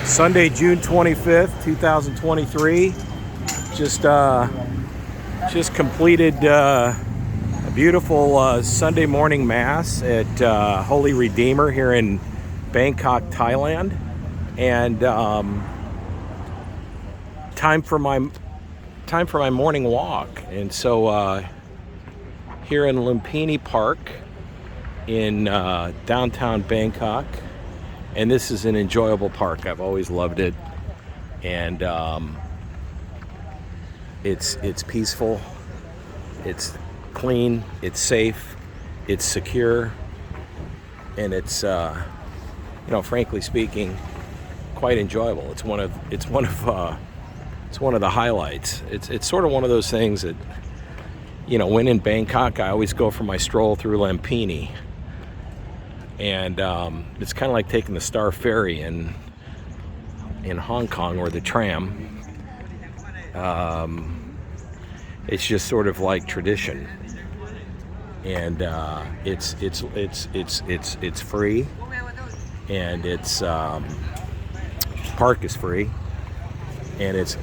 Sunday, June 25th, 2023. Just completed a beautiful Sunday morning mass at Holy Redeemer here in Bangkok, Thailand, and time for my morning walk. And so here in Lumpini Park in downtown Bangkok. And this is an enjoyable park. I've always loved it, and it's peaceful, it's clean, it's safe, it's secure, and it's frankly speaking, quite enjoyable. It's one of the highlights. It's sort of one of those things that, when in Bangkok, I always go for my stroll through Lumpini. And it's kind of like taking the Star Ferry in Hong Kong, or the tram. It's just sort of like tradition, and it's free, and it's park is free, and it's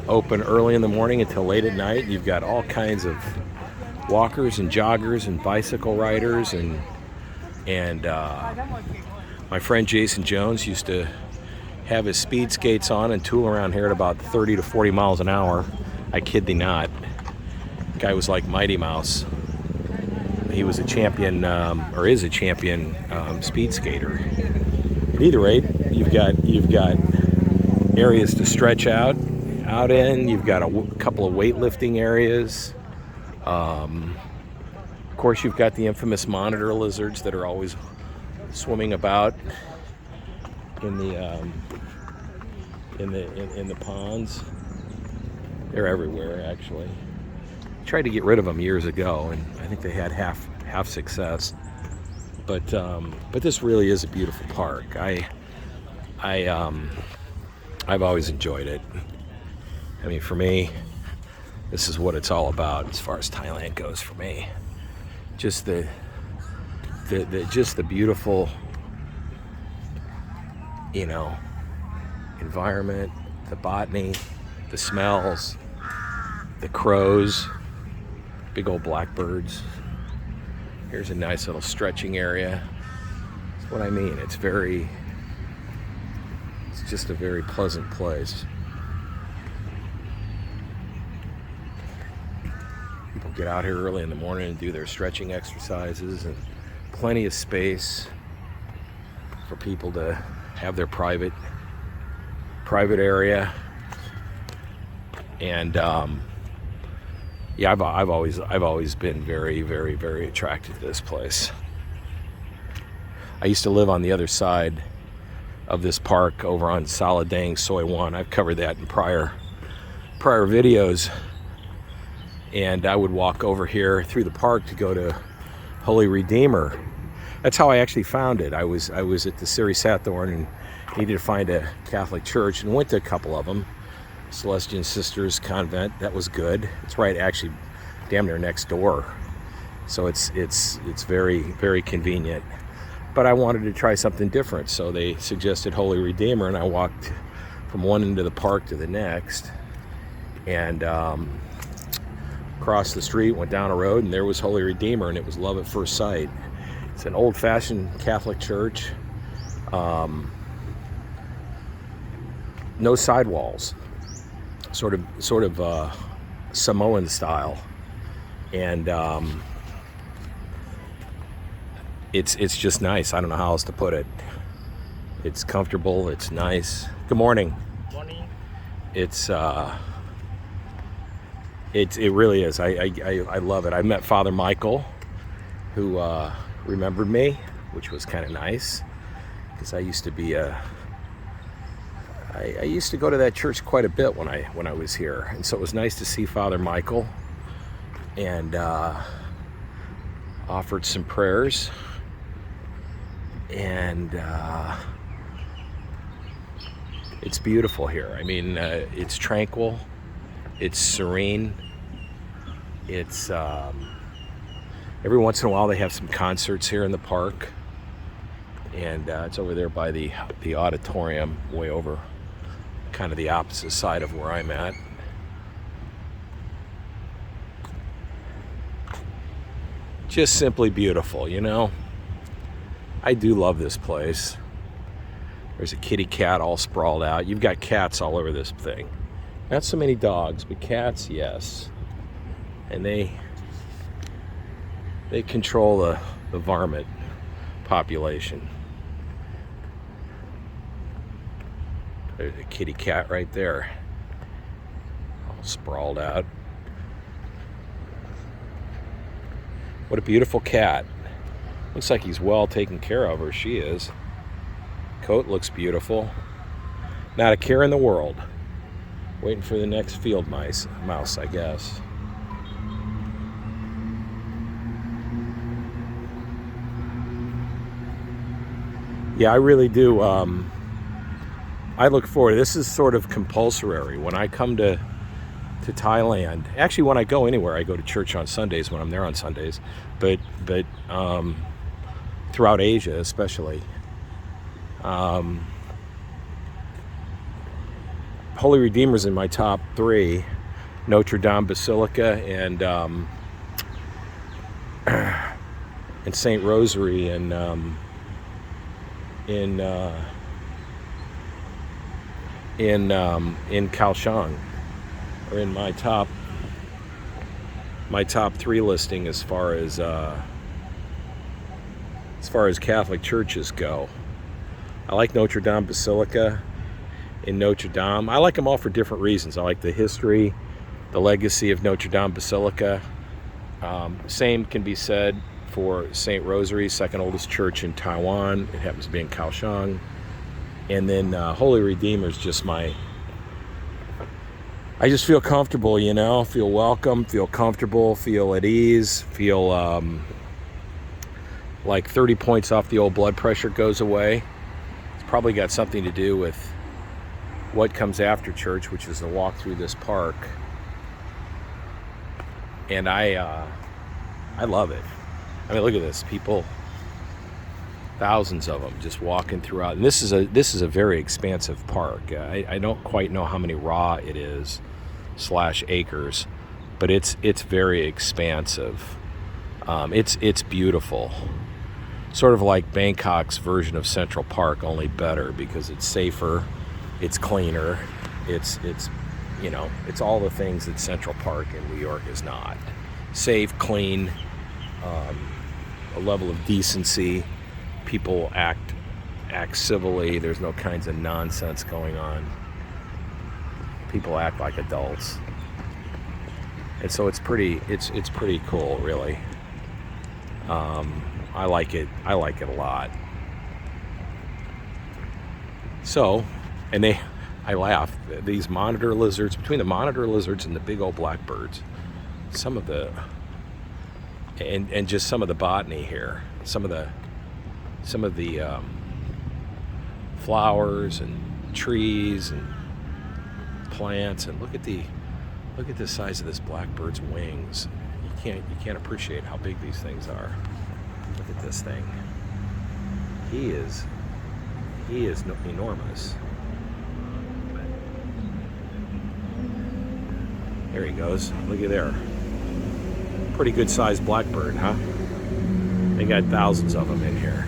open early in the morning until late at night. You've got all kinds of walkers and joggers and bicycle riders and my friend Jason Jones used to have his speed skates on and tool around here at about 30 to 40 miles an hour. I kid thee not. The guy was like Mighty Mouse. He was a champion, or is a champion, speed skater. At either rate, you've got areas to stretch out in. You've got a couple of weightlifting areas. Of course, you've got the infamous monitor lizards that are always swimming about in the ponds. They're everywhere, actually. Tried to get rid of them years ago, and I think they had half success. But this really is a beautiful park. I've always enjoyed it. I mean, for me, this is what it's all about as far as Thailand goes for me. Just the beautiful, environment, the botany, the smells, the crows, big old blackbirds. Here's a nice little stretching area. That's what I mean. It's just a very pleasant place. People get out here early in the morning and do their stretching exercises, and plenty of space for people to have their private area. And I've always been very, very, very attracted to this place. I used to live on the other side of this park over on Saladang Soi 1. I've covered that in prior videos. And I would walk over here through the park to go to Holy Redeemer. That's how I actually found it. I was at the Siri Sathorn and needed to find a Catholic church, and went to a couple of them. Celestian Sisters Convent, that was good. It's right, actually, damn near next door. So it's very, very convenient. But I wanted to try something different, so they suggested Holy Redeemer, and I walked from one end of the park to the next, and crossed the street, went down a road, and there was Holy Redeemer, and it was love at first sight. It's an old-fashioned Catholic church. No sidewalls, sort of Samoan style, and it's just nice. I don't know how else to put it. It's comfortable. It's nice. Good morning. Morning. It really is. I love it. I met Father Michael, who remembered me, which was kind of nice, because I used to go to that church quite a bit when I was here, and so it was nice to see Father Michael, and offered some prayers, and it's beautiful here. I mean, it's tranquil, it's serene. It's every once in a while they have some concerts here in the park, and it's over there by the auditorium, way over kind of the opposite side of where I'm at. Just simply beautiful, you know. I do love this place. There's a kitty cat all sprawled out. You've got cats all over this thing. Not so many dogs, but cats, yes. And they control the varmint population. There's a kitty cat right there, all sprawled out. What a beautiful cat. Looks like he's well taken care of, or she is. Coat looks beautiful. Not a care in the world. Waiting for the next field mouse, I guess. Yeah, I really do. I look forward. This is sort of compulsory. When I come to Thailand, actually, when I go anywhere, I go to church on Sundays when I'm there on Sundays. But throughout Asia, especially, Holy Redeemer's in my top 3. Notre Dame Basilica and Saint Rosary in Kaohsiung are in my top 3 listing as far as Catholic churches go. I like Notre Dame Basilica in Notre Dame. I like them all for different reasons. I like the history, the legacy of Notre Dame Basilica. Same can be said for St. Rosary, second oldest church in Taiwan. It happens to be in Kaohsiung. And then Holy Redeemer's just I just feel comfortable, you know, feel welcome, feel comfortable, feel at ease, feel like 30 points off the old blood pressure goes away. It's probably got something to do with what comes after church, which is the walk through this park. And I love it. I mean, look at this, people, thousands of them just walking throughout. And this is a very expansive park. I don't quite know how many raw it is / acres, but it's very expansive. It's beautiful. Sort of like Bangkok's version of Central Park, only better because it's safer, it's cleaner, it's you know, it's all the things that Central Park in New York is not. Safe, clean, a level of decency. People act civilly. There's no kinds of nonsense going on. People act like adults, and so it's pretty cool, really. I like it a lot. So, and I laugh. These monitor lizards, between the monitor lizards and the big old blackbirds, some of the and just some of the botany here, some of the flowers and trees and plants, and look at the size of this blackbird's wings. You can't appreciate how big these things are. Look at this thing. He is enormous. There he goes. Look at there. Pretty good sized blackbird, huh? They got thousands of them in here.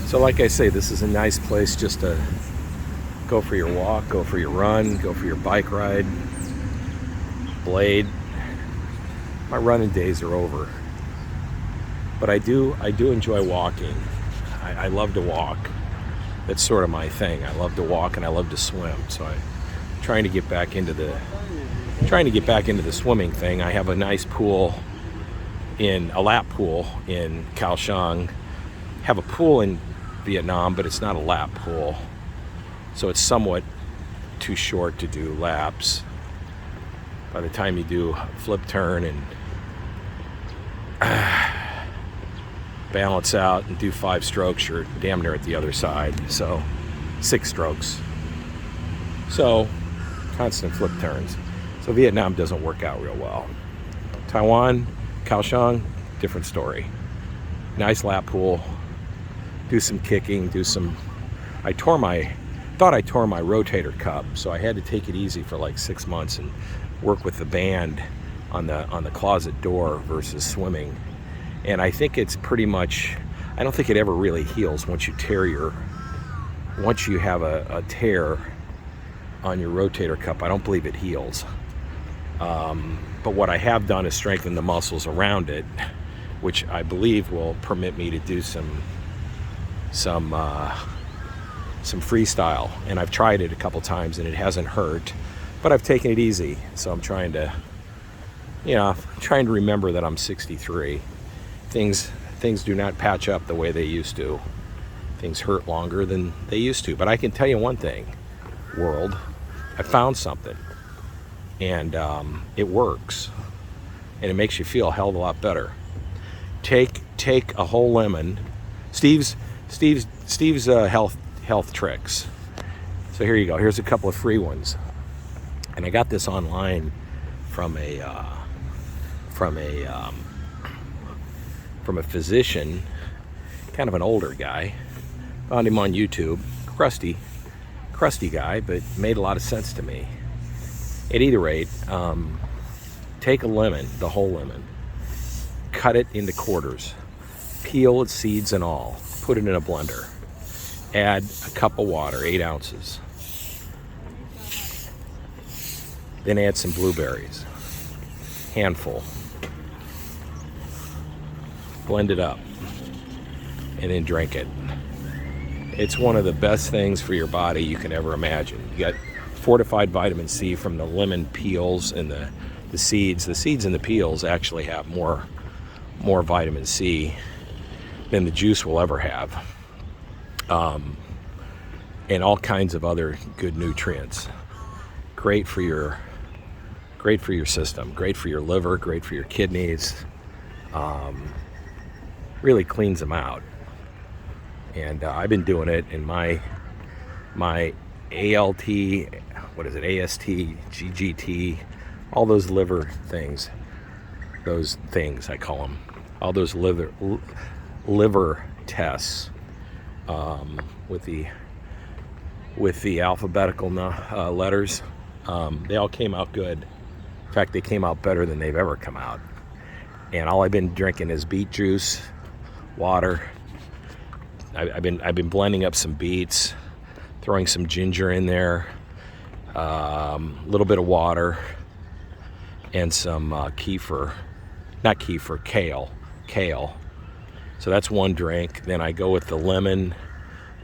So like I say, this is a nice place just to go for your walk, go for your run, go for your bike ride. Blade. My running days are over. But I do enjoy walking. I love to walk. That's sort of my thing. I love to walk and I love to swim. So I'm trying to get back into the swimming thing. I have a nice pool a lap pool in Kaohsiung. Have a pool in Vietnam, but it's not a lap pool. So it's somewhat too short to do laps. By the time you do flip turn and balance out and do 5 strokes, you're damn near at the other side. So 6 strokes. So constant flip turns. So Vietnam doesn't work out real well. Taiwan, Kaohsiung, different story. Nice lap pool. Do some kicking. I thought I tore my rotator cuff, so I had to take it easy for like 6 months and work with the band on the closet door versus swimming. And I think it's pretty much, I don't think it ever really heals once you have a tear on your rotator cuff. I don't believe it heals. But what I have done is strengthen the muscles around it, which I believe will permit me to do some freestyle. And I've tried it a couple times and it hasn't hurt, but I've taken it easy. So I'm trying to remember that I'm 63. Things do not patch up the way they used to. Things hurt longer than they used to. But I can tell you one thing, world, I found something, and it works, and it makes you feel a hell of a lot better. Take a whole lemon. Steve's health tricks. So here you go. Here's a couple of free ones, and I got this online from a physician, kind of an older guy. Found him on YouTube. Crusty guy, but made a lot of sense to me. At either rate, take a lemon, the whole lemon, cut it into quarters, peel its seeds and all, put it in a blender, add a cup of water, 8 ounces, then add some blueberries, handful, blend it up, and then drink it. It's one of the best things for your body you can ever imagine. You got fortified vitamin C from the lemon peels and the seeds. The seeds and the peels actually have more vitamin C than the juice will ever have, and all kinds of other good nutrients. Great for your system. Great for your liver. Great for your kidneys. Really cleans them out. And I've been doing it in my ALT, AST, GGT, all those liver things. Those things, I call them. All those liver tests with the alphabetical letters. They all came out good. In fact, they came out better than they've ever come out. And all I've been drinking is beet juice, water. I've been blending up some beets, throwing some ginger in there, a little bit of water, and some kale. So that's one drink. Then I go with the lemon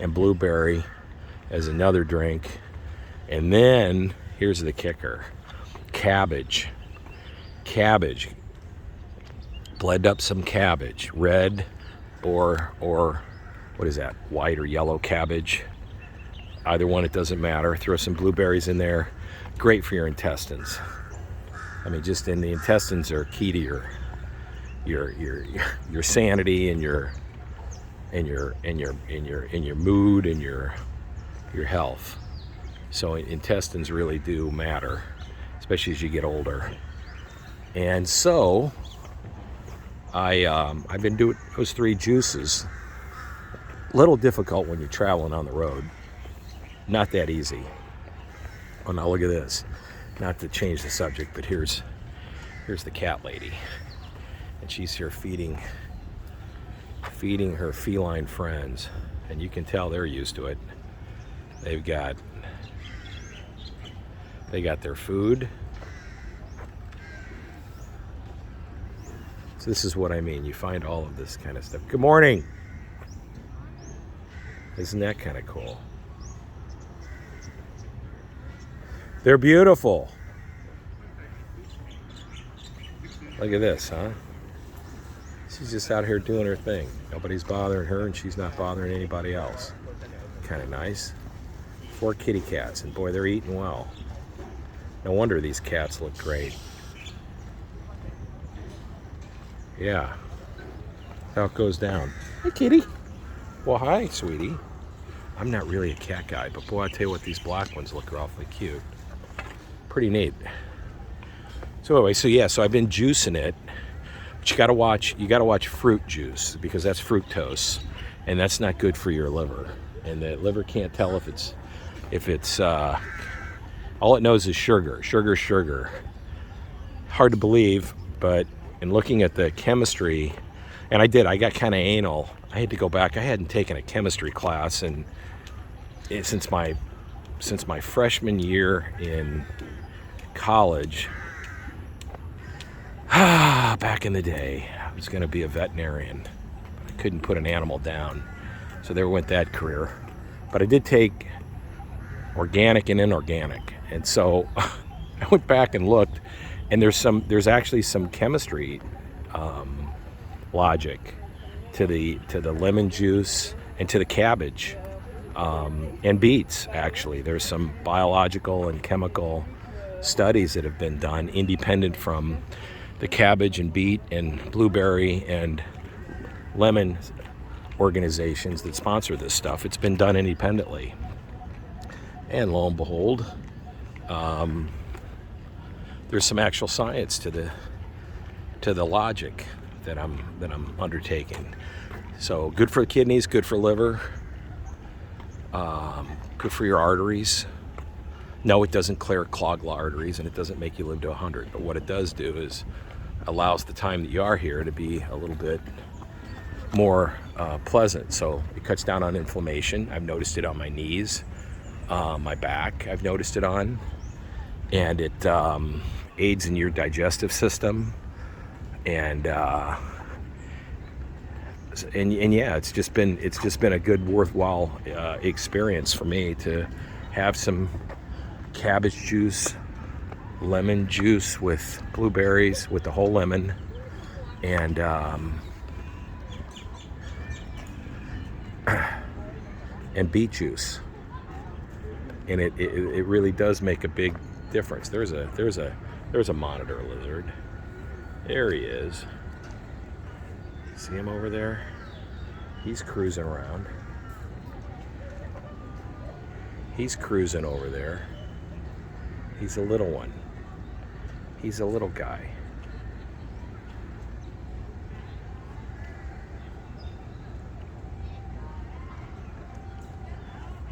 and blueberry as another drink. And then here's the kicker: cabbage. Blend up some cabbage, red or what is that, white or yellow cabbage. Either one, it doesn't matter. Throw some blueberries in there. Great for your intestines. I mean, the intestines are key to your sanity and your mood and your health. So intestines really do matter, especially as you get older. And so I've been doing those 3 juices. A little difficult when you're traveling on the road. Not that easy. Oh, now look at this. Not to change the subject, but here's the cat lady, and she's here feeding her feline friends, and you can tell they're used to it. They got their food. So this is what I mean. You find all of this kind of stuff. Good morning. Isn't that kind of cool? They're beautiful. Look at this, huh? She's just out here doing her thing. Nobody's bothering her, and she's not bothering anybody else. Kind of nice. 4 kitty cats, and boy, they're eating well. No wonder these cats look great. Yeah. That's how it goes down. Hey, kitty. Well, hi, sweetie. I'm not really a cat guy, but boy, I tell you what, these black ones look awfully cute. Pretty neat. So anyway, so I've been juicing it. But you gotta watch fruit juice, because that's fructose, and that's not good for your liver. And the liver can't tell if it's all it knows is sugar. Hard to believe, but in looking at the chemistry, and I got kind of anal. I had to go back. I hadn't taken a chemistry class since my freshman year in college. Back in the day, I was going to be a veterinarian. I couldn't put an animal down, so there went that career. But I did take organic and inorganic, and so I went back and looked, and there's actually some chemistry logic to the lemon juice and to the cabbage and beets. Actually, there's some biological and chemical studies that have been done independent from the cabbage and beet and blueberry and lemon organizations that sponsor this stuff. It's been done independently, and lo and behold, there's some actual science to the logic that I'm undertaking. So good for the kidneys, good for liver, good for your arteries. No, it doesn't clog arteries, and it doesn't make you live to 100. But what it does do is allows the time that you are here to be a little bit more pleasant. So it cuts down on inflammation. I've noticed it on my knees, my back. I've noticed it on, and it aids in your digestive system. And yeah, it's just been a good, worthwhile experience for me to have some cabbage juice, lemon juice with blueberries, with the whole lemon, and beet juice, and it really does make a big difference. There's a monitor lizard. There he is. See him over there? He's cruising around. He's cruising over there. He's a little one. He's a little guy.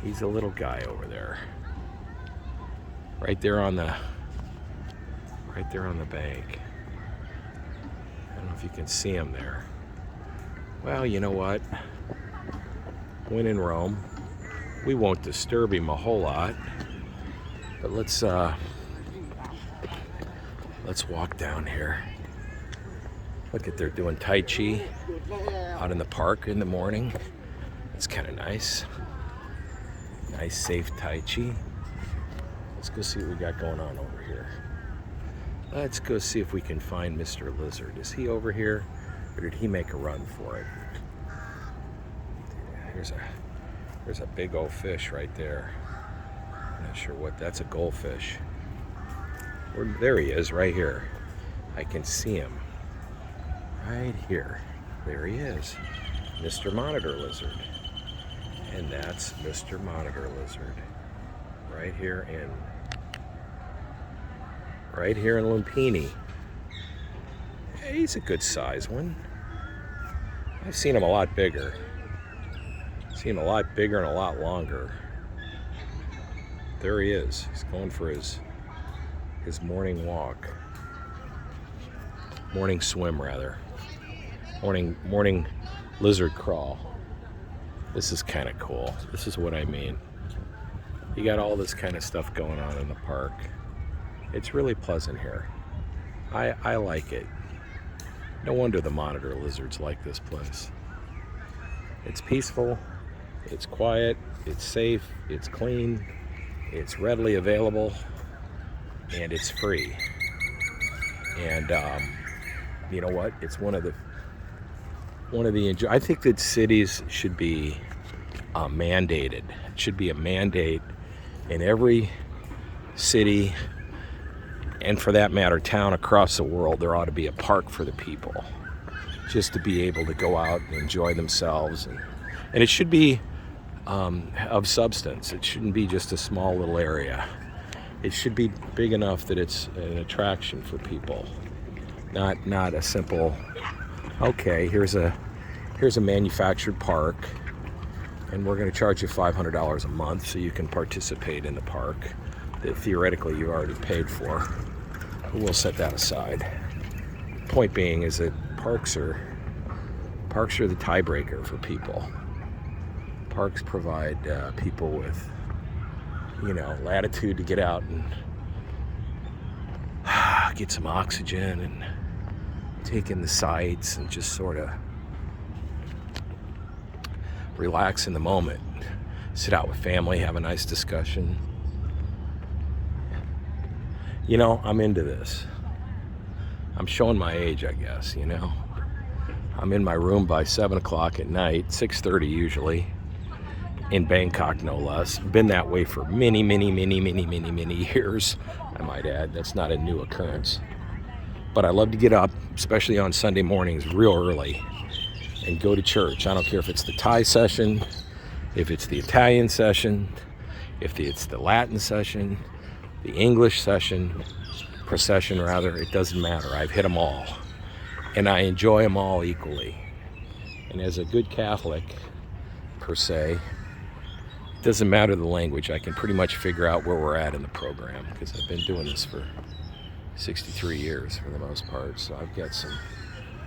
He's a little guy over there. Right there on the bank. I don't know if you can see him there. Well, you know what? When in Rome, we won't disturb him a whole lot. But let's walk down here. Look at, they're doing Tai Chi out in the park in the morning. It's kind of nice. Nice, safe Tai Chi. Let's go see what we got going on over here. Let's go see if we can find Mr. Lizard. Is he over here, or did he make a run for it? There's a big old fish right there. I'm not sure what, that's a goldfish. There he is, right here. I can see him. Right here. There he is. Mr. Monitor Lizard. And that's Mr. Monitor Lizard. Right here in Lumpini. Hey, he's a good size one. I've seen him a lot bigger. Seen him a lot bigger and a lot longer. There he is. He's going for his morning walk. Morning swim, rather. Morning lizard crawl. This is kind of cool. This is what I mean. You got all this kind of stuff going on in the park. It's really pleasant here. I like it. No wonder the monitor lizards like this place. It's peaceful, it's quiet, it's safe, it's clean, it's readily available, and it's free. And you know what? It's one of the I think that cities should be mandated. It should be a mandate in every city, and for that matter, town across the world. There ought to be a park for the people, just to be able to go out and enjoy themselves. And it should be of substance. It shouldn't be just a small little area. It should be big enough that it's an attraction for people. Not a simple, okay, here's a manufactured park, and we're going to charge you $500 a month so you can participate in the park that theoretically you already paid for. We'll set that aside. Point being is that parks are the tiebreaker for people. Parks provide people with, latitude to get out and get some oxygen and take in the sights and just sort of relax in the moment. Sit out with family, have a nice discussion. I'm into this. I'm showing my age, I guess, I'm in my room by 7 o'clock at night, 6:30 usually, in Bangkok no less. Been that way for many years, I might add. That's not a new occurrence. But I love to get up, especially on Sunday mornings, real early, and go to church. I don't care if it's the Thai session, if it's the Italian session, if it's the Latin session, the English procession rather, it doesn't matter. I've hit them all. And I enjoy them all equally. And as a good Catholic, per se, it doesn't matter the language. I can pretty much figure out where we're at in the program because I've been doing this for 63 years for the most part. So I've got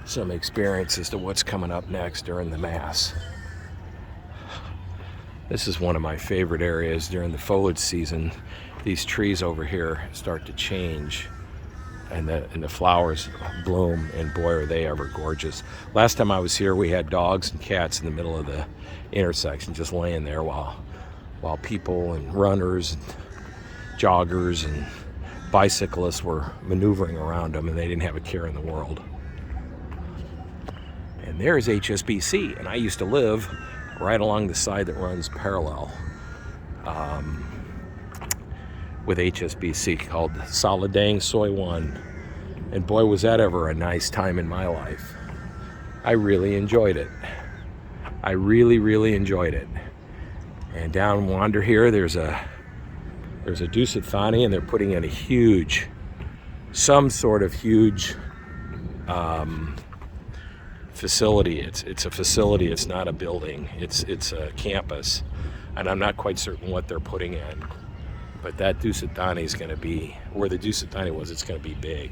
some experience as to what's coming up next during the Mass. This is one of my favorite areas during the foliage season. These trees over here start to change and the flowers bloom, and boy are they ever gorgeous. Last time I was here we had dogs and cats in the middle of the intersection just laying there while people and runners and joggers and bicyclists were maneuvering around them, and they didn't have a care in the world. And there's HSBC, and I used to live right along the side that runs parallel with HSBC, called Saladang Soi 1. And boy, was that ever a nice time in my life. I really enjoyed it. I really enjoyed it. And down Wander here, there's a Dusit Thani, and they're putting in some sort of huge facility. It's a facility. It's not a building. It's a campus, and I'm not quite certain what they're putting in. But that Dusit Thani is going to be where the Dusit Thani was. It's going to be big.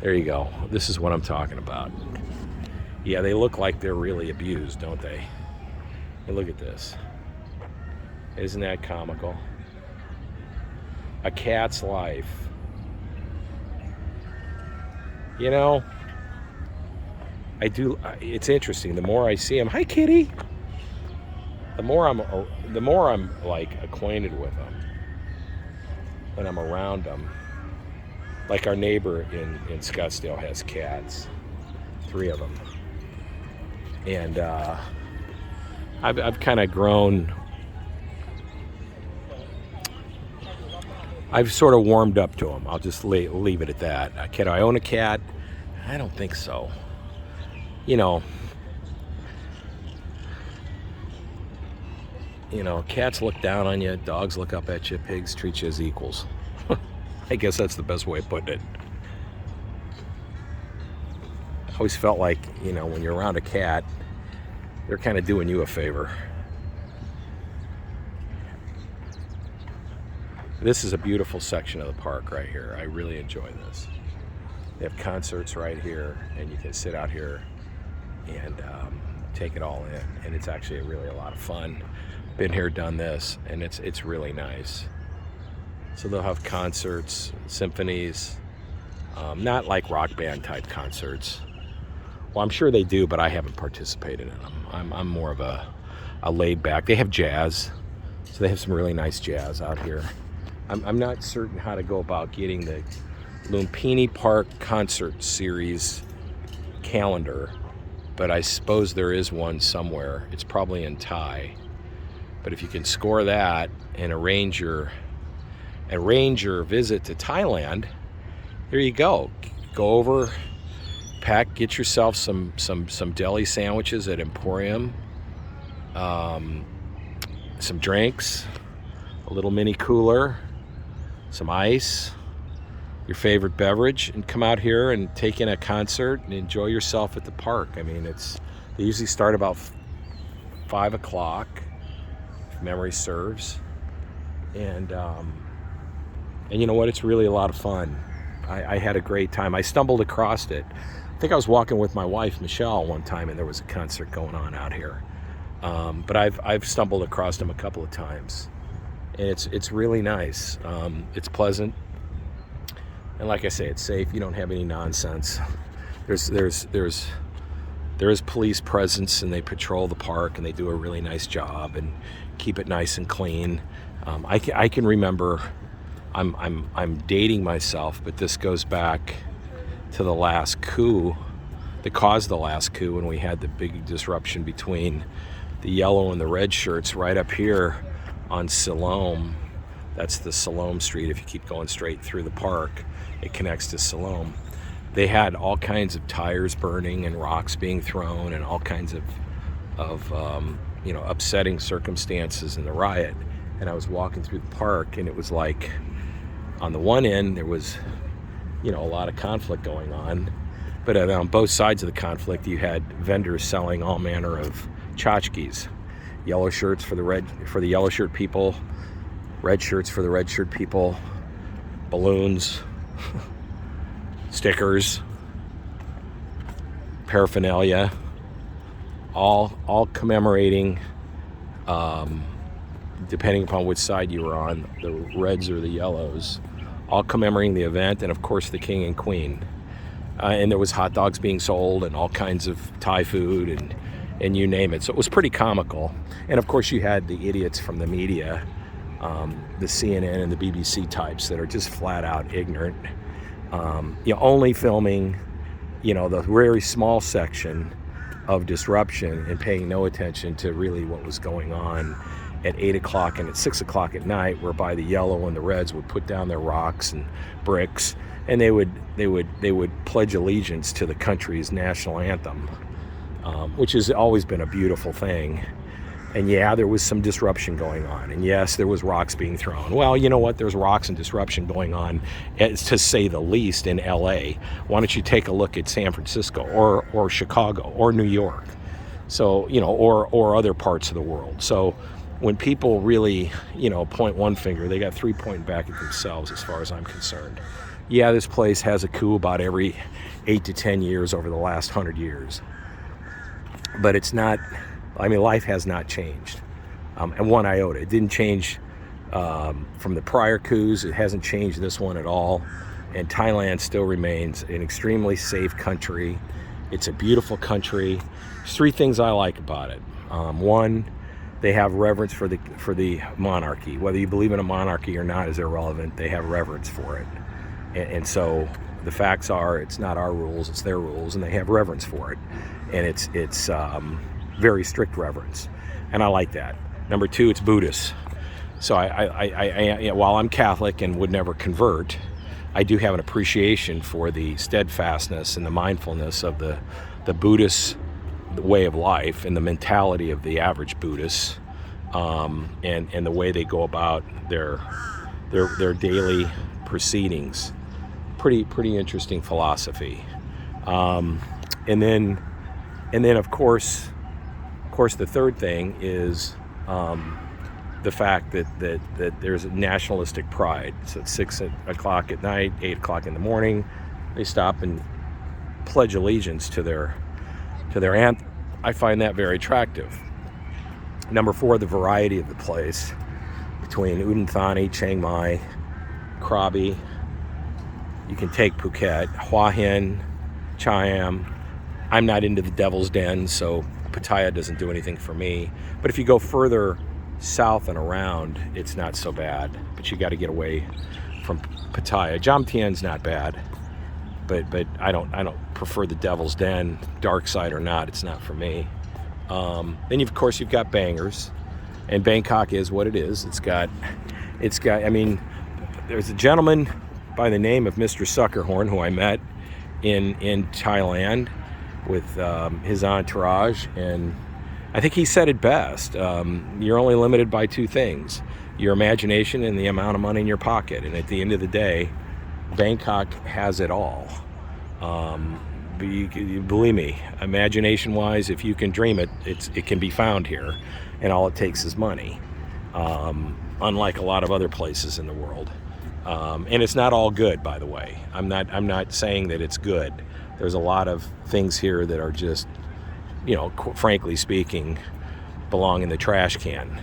There you go. This is what I'm talking about. Yeah, they look like they're really abused, don't they? Hey, look at this. Isn't that comical? A cat's life. It's interesting. The more I see them, hi kitty. The more I'm like acquainted with them, and I'm around them. Like our neighbor in Scottsdale has cats, 3 of them, and I've kind of grown. I've sort of warmed up to them. I'll just leave it at that. Can I own a cat? I don't think so. Cats look down on you, dogs look up at you, pigs treat you as equals. I guess that's the best way of putting it. I always felt like, when you're around a cat, they're kind of doing you a favor. This is a beautiful section of the park right here. I really enjoy this. They have concerts right here, and you can sit out here and take it all in. And it's actually really a lot of fun. Been here, done this, and it's really nice. So they'll have concerts, symphonies, not like rock band type concerts. Well, I'm sure they do, but I haven't participated in them. I'm more of a laid back. They have jazz, so they have some really nice jazz out here. I'm not certain how to go about getting the Lumpini Park concert series calendar, but I suppose there is one somewhere. It's probably in Thai. But if you can score that and arrange your visit to Thailand, there you go. Go over, get yourself some deli sandwiches at Emporium, some drinks, a little mini cooler, some ice. your favorite beverage and come out here and take in a concert and enjoy yourself at the park. I mean, they usually start about 5 o'clock, if memory serves. And you know what? It's really a lot of fun. I had a great time. I stumbled across it. I think I was walking with my wife, Michelle, one time, and there was a concert going on out here. But I've stumbled across them a couple of times, and it's really nice. It's pleasant, and like I say, it's safe. You don't have any nonsense. There is police presence, and they patrol the park, and they do a really nice job and keep it nice and clean. I can remember. I'm dating myself, but this goes back to the last coup that caused the last coup, when we had the big disruption between the yellow and the red shirts right up here on Siloam. That's the Siloam Street. If you keep going straight through the park, it connects to Siloam. They had all kinds of tires burning and rocks being thrown and all kinds of upsetting circumstances in the riot. And I was walking through the park, and it was like, on the one end, there was, a lot of conflict going on. But on both sides of the conflict, you had vendors selling all manner of tchotchkes. Yellow shirts for the yellow shirt people, red shirts for the red shirt people, balloons, stickers, paraphernalia, all commemorating, depending upon which side you were on, the reds or the yellows, all commemorating the event, and of course the king and queen. And there was hot dogs being sold and all kinds of Thai food and you name it. So it was pretty comical. And of course you had the idiots from the media, the CNN and the BBC types that are just flat out ignorant, only filming, the very small section of disruption and paying no attention to really what was going on at 8 o'clock and at 6 o'clock at night, whereby the yellow and the reds would put down their rocks and bricks, and they would pledge allegiance to the country's national anthem, which has always been a beautiful thing. And yeah, there was some disruption going on, and yes, there was rocks being thrown. Well, you know what? There's rocks and disruption going on, to say the least, in LA. Why don't you take a look at San Francisco or Chicago or New York? So, or other parts of the world. So when people really, point one finger, they got 3 pointing back at themselves, as far as I'm concerned. Yeah, this place has a coup about every 8 to 10 years over the last 100 years. But it's not, life has not changed. And one iota. It didn't change from the prior coups. It hasn't changed this one at all. And Thailand still remains an extremely safe country. It's a beautiful country. There's 3 things I like about it. One, they have reverence for the monarchy. Whether you believe in a monarchy or not is irrelevant. They have reverence for it. And so the facts are, it's not our rules, it's their rules, and they have reverence for it. And it's very strict reverence. And I like that. Number 2, it's Buddhist. So I while I'm Catholic and would never convert, I do have an appreciation for the steadfastness and the mindfulness of the Buddhist way of life and the mentality of the average Buddhist, and the way they go about their daily proceedings. Pretty interesting philosophy. And then of course the third thing is the fact that there's a nationalistic pride. So at 6 o'clock at night, 8 o'clock in the morning, they stop and pledge allegiance to their anthem. I find that very attractive. Number 4, the variety of the place, between Udon Thani, Chiang Mai, Krabi. You can take Phuket, Hua Hin, Chiam. I'm not into the Devil's Den, so Pattaya doesn't do anything for me. But if you go further south and around, it's not so bad. But you got to get away from Pattaya. Jomtien's not bad, but I don't prefer the Devil's Den, dark side or not. It's not for me. Then of course you've got bangers, and Bangkok is what it is. It's got. I mean, there's a gentleman by the name of Mr. Suckerhorn who I met in Thailand with his entourage, and I think he said it best. You're only limited by 2 things: your imagination and the amount of money in your pocket. And at the end of the day, Bangkok has it all. Believe me, imagination-wise, if you can dream it, it can be found here, and all it takes is money. Unlike a lot of other places in the world, and it's not all good, by the way. I'm not saying that it's good. There's a lot of things here that are just, frankly speaking, belong in the trash can.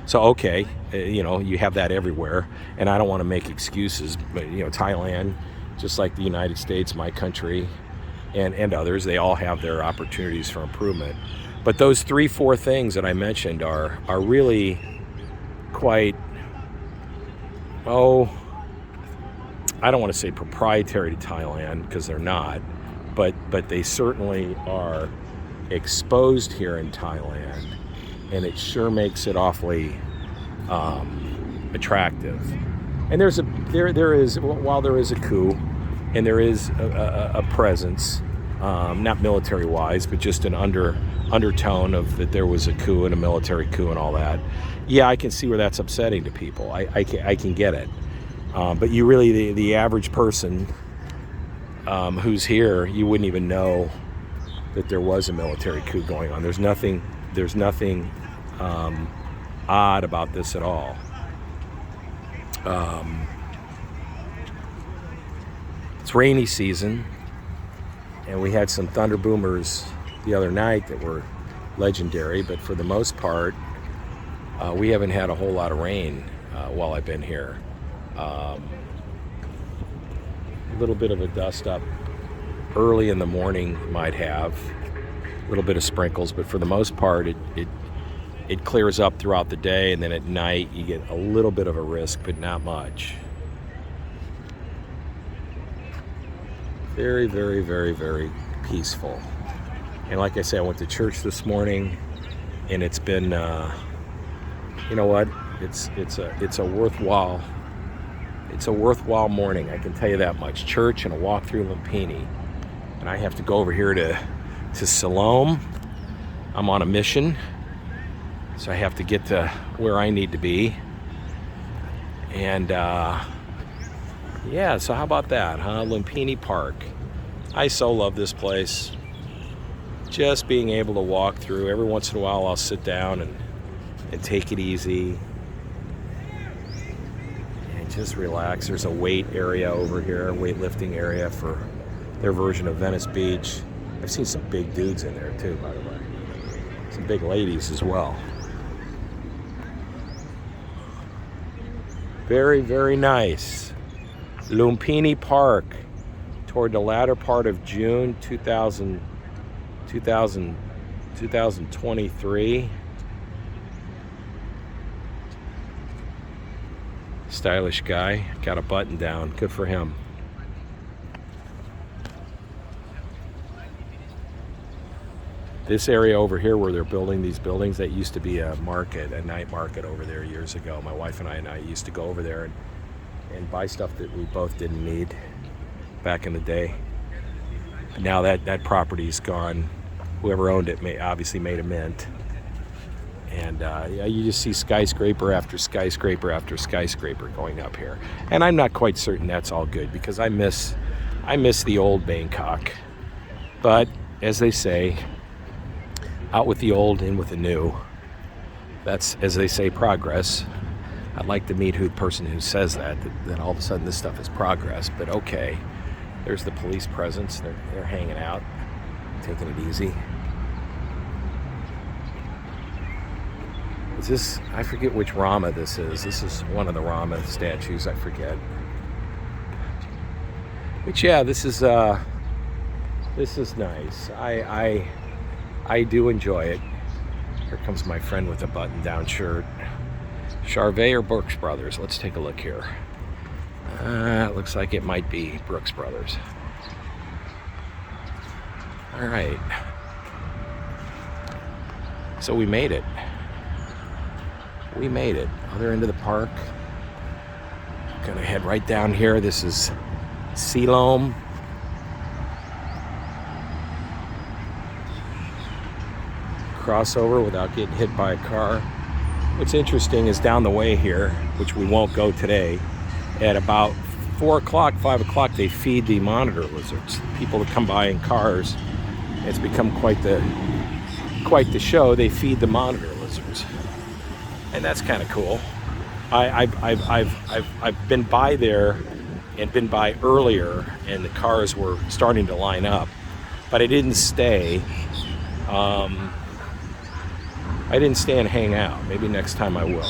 So okay, you have that everywhere, and I don't want to make excuses, but Thailand, just like the United States, my country, and others, they all have their opportunities for improvement. But those 3-4 things that I mentioned are really quite, I don't want to say proprietary to Thailand, because they're not, but they certainly are exposed here in Thailand, and it sure makes it awfully attractive. And there is while there is a coup, and there is a presence, not military wise, but just an undertone of that there was a coup and a military coup and all that. Yeah, I can see where that's upsetting to people. I can get it. But you really, the average person who's here, you wouldn't even know that there was a military coup going on. There's nothing odd about this at all. It's rainy season, and we had some thunder boomers the other night that were legendary, but for the most part, we haven't had a whole lot of rain while I've been here. A little bit of a dust up early in the morning might have, a little bit of sprinkles, but for the most part, it clears up throughout the day, and then at night you get a little bit of a risk, but not much. Very, very, very, very peaceful. And like I said, I went to church this morning, and it's been, you know what? It's a worthwhile morning. I can tell you that much. Church and a walk through Lumpini, and I have to go over here to Siloam. I'm on a mission, so I have to get to where I need to be. And yeah, so how about that, huh? Lumpini Park. I so love this place. Just being able to walk through. Every once in a while I'll sit down and take it easy and just relax. There's a weight area over here, weightlifting area for their version of Venice Beach. I've seen some big dudes in there too, by the way. Some big ladies as well. Very, very nice. Lumpini Park, toward the latter part of June 2023. Stylish guy, got a button down, good for him. This area over here where they're building these buildings, that used to be a market, a night market over there years ago. My wife and I used to go over there and buy stuff that we both didn't need back in the day. But now that property's gone. Whoever owned it obviously made a mint. And yeah, you just see skyscraper after skyscraper after skyscraper going up here. And I'm not quite certain that's all good, because I miss the old Bangkok. But as they say, out with the old, in with the new. That's, as they say, progress. I'd like to meet the person who says that all of a sudden this stuff is progress, but okay. There's the police presence. They're hanging out, taking it easy. Is this, I forget which Rama this is. This is one of the Rama statues, I forget. But yeah, this is nice. I do enjoy it. Here comes my friend with a button-down shirt. Charvet or Brooks Brothers? Let's take a look here. It looks like it might be Brooks Brothers. All right. So we made it. We made it. Other end of the park. Gonna head right down here. This is Siloam. Crossover without getting hit by a car. What's interesting is down the way here, which we won't go today, at about 4 o'clock, 5 o'clock, they feed the monitor lizards. People that come by in cars, it's become quite the show. They feed the monitor lizards, and that's kind of cool. I've been by there and been by earlier, and the cars were starting to line up, but I didn't stay. I didn't stay and hang out. Maybe next time I will.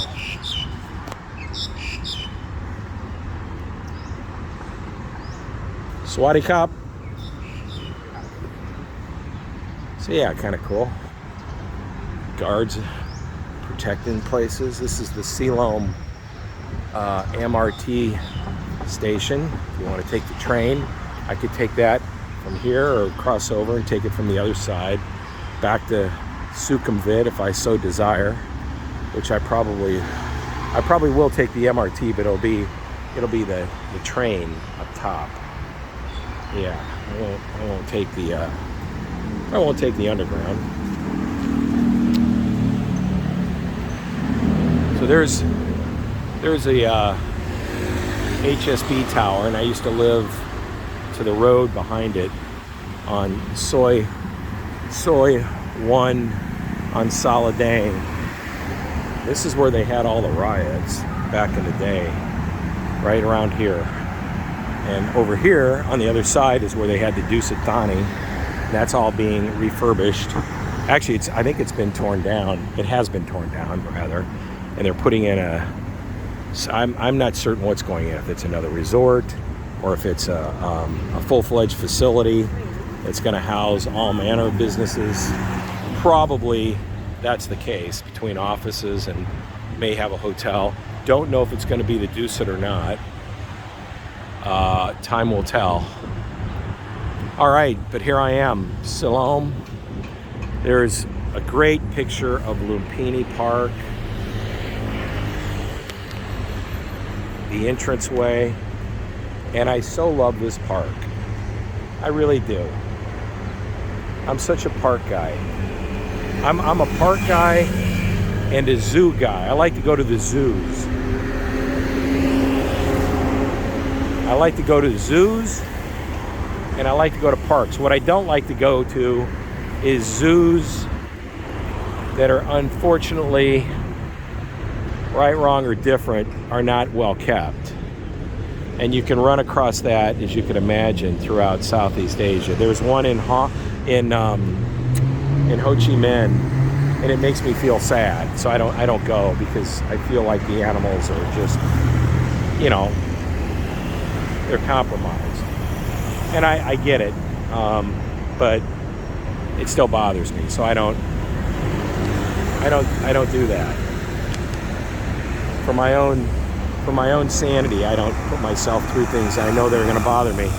Swaddy Cop. So yeah, kind of cool. Guards protecting places. This is the Siloam MRT station. If you want to take the train, I could take that from here or cross over and take it from the other side back to Sukhumvit if I so desire, which I probably will take the MRT, but it'll be the train up top. Yeah, I won't take the underground. So there's a HSB tower, and I used to live to the road behind it on Soy 1 on Saladang. This is where they had all the riots back in the day, right around here. And over here on the other side is where they had the Dusit Thani. That's all being refurbished. Actually, I think it's been torn down. It has been torn down, rather. And they're putting in I'm not certain what's going in, if it's another resort or if it's a full-fledged facility that's going to house all manner of businesses. Probably that's the case, between offices and may have a hotel. Don't know if it's going to be the Dusit or not. Time will tell. All right, but here I am, Siloam. There's a great picture of Lumpini Park, the entranceway, and I so love this park. I really do. I'm such a park guy. I'm a park guy and a zoo guy. I like to go to the zoos. I like to go to zoos, and I like to go to parks. What I don't like to go to is zoos that are unfortunately, right, wrong, or different, are not well kept. And you can run across that, as you can imagine, throughout Southeast Asia. There's one in Ho Chi Minh, and it makes me feel sad. So I don't go, because I feel like the animals are just, they're compromised. And I get it, but it still bothers me. So I don't do that. For my own sanity, I don't put myself through things I know they're going to bother me.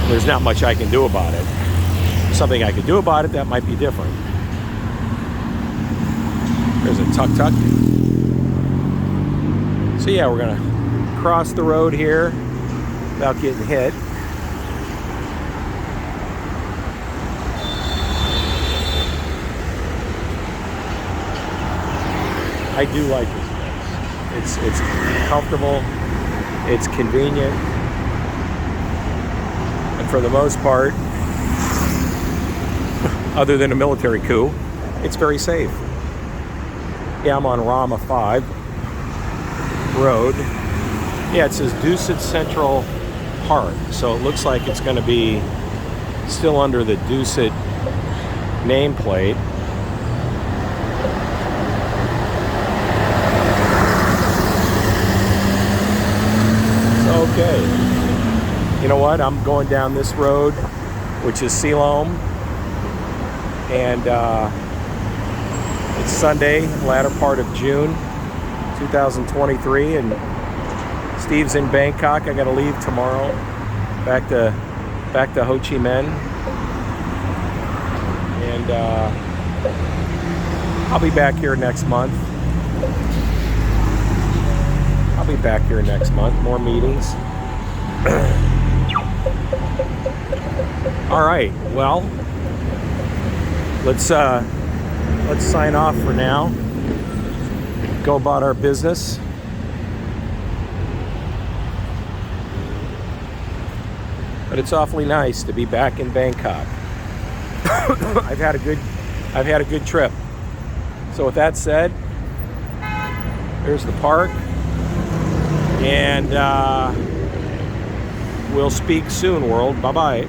There's not much I can do about it. Something I could do about it, that might be different. There's a tuk-tuk. So yeah, we're going to cross the road here without getting hit. I do like this place. It's comfortable, it's convenient, and for the most part, other than a military coup, it's very safe. Yeah, I'm on Rama 5 Road. Yeah, it says Dusit Central Park, so it looks like it's going to be still under the Dusit nameplate. Okay, you know what? I'm going down this road, which is Siloam, and it's Sunday, latter part of June 2023, and Steve's in Bangkok. I got to leave tomorrow, back to Ho Chi Minh, and I'll be back here next month. More meetings. All right. Well, let's sign off for now. go about our business. But it's awfully nice to be back in Bangkok. I've had a good trip. So with that said, there's the park, and we'll speak soon, world. Bye-bye.